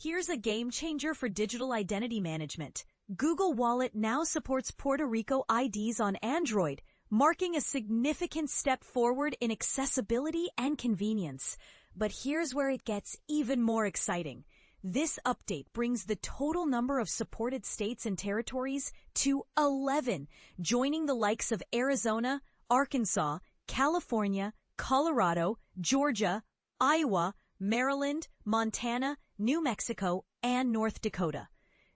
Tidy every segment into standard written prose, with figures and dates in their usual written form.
Here's a game changer for digital identity management. Google Wallet now supports Puerto Rico IDs on Android, marking a significant step forward in accessibility and convenience. But here's where it gets even more exciting. This update brings the total number of supported states and territories to 11, joining the likes of Arizona, Arkansas, California, Colorado, Georgia, Iowa, Maryland, Montana, New Mexico, and North Dakota.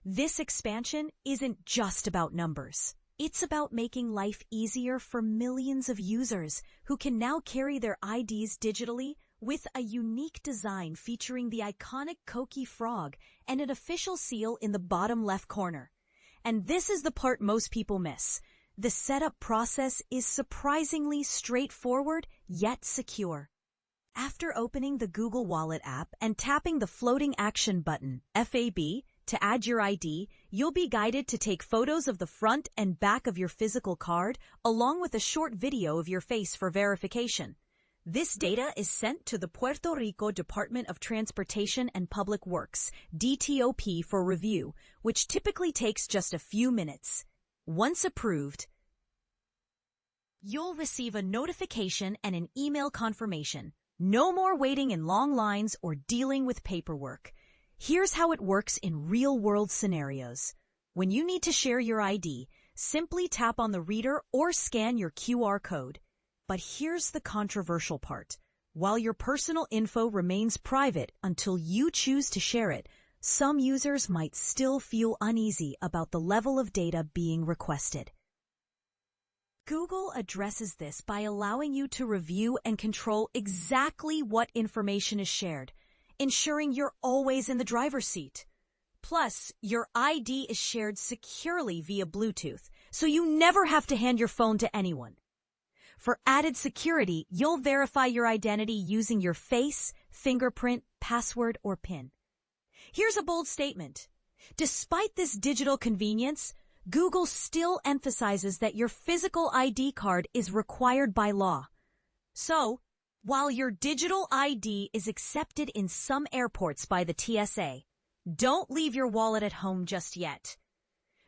This expansion isn't just about numbers. It's about making life easier for millions of users who can now carry their IDs digitally with a unique design featuring the iconic Coqui frog and an official seal in the bottom left corner. And this is the part most people miss. The setup process is surprisingly straightforward yet secure. After opening the Google Wallet app and tapping the floating action button, FAB, to add your ID, you'll be guided to take photos of the front and back of your physical card, along with a short video of your face for verification. This data is sent to the Puerto Rico Department of Transportation and Public Works, DTOP, for review, which typically takes just a few minutes. Once approved, you'll receive a notification and an email confirmation. No more waiting in long lines or dealing with paperwork. Here's how it works in real-world scenarios. When you need to share your ID, simply tap on the reader or scan your QR code. But here's the controversial part. While your personal info remains private until you choose to share it, some users might still feel uneasy about the level of data being requested. Google addresses this by allowing you to review and control exactly what information is shared, ensuring you're always in the driver's seat. Plus, your ID is shared securely via Bluetooth, so you never have to hand your phone to anyone. For added security, you'll verify your identity using your face, fingerprint, password, or PIN. Here's a bold statement. Despite this digital convenience, Google still emphasizes that your physical ID card is required by law. So, while your digital ID is accepted in some airports by the TSA, don't leave your wallet at home just yet.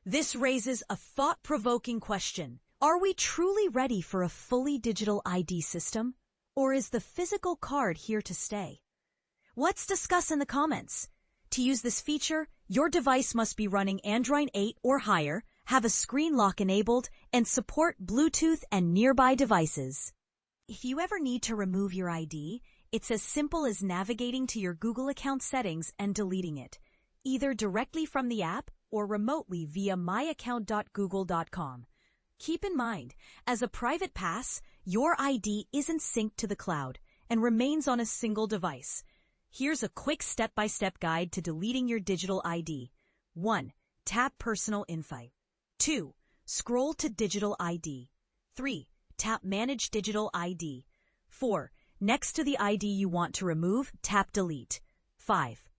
This raises a thought-provoking question. Are we truly ready for a fully digital ID system? Or is the physical card here to stay? Let's discuss in the comments. To use this feature, your device must be running Android 8 or higher, have a screen lock enabled, and support Bluetooth and nearby devices. If you ever need to remove your ID, it's as simple as navigating to your Google account settings and deleting it, either directly from the app or remotely via myaccount.google.com. Keep in mind, as a private pass, your ID isn't synced to the cloud and remains on a single device. Here's a quick step-by-step guide to deleting your digital ID. 1. Tap Personal Info. 2. Scroll to Digital ID. 3. Tap Manage Digital ID. 4. Next to the ID you want to remove, tap Delete. 5.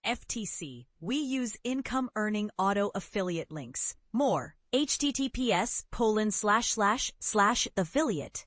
FTC. We use income-earning auto affiliate links. More. https:///affiliate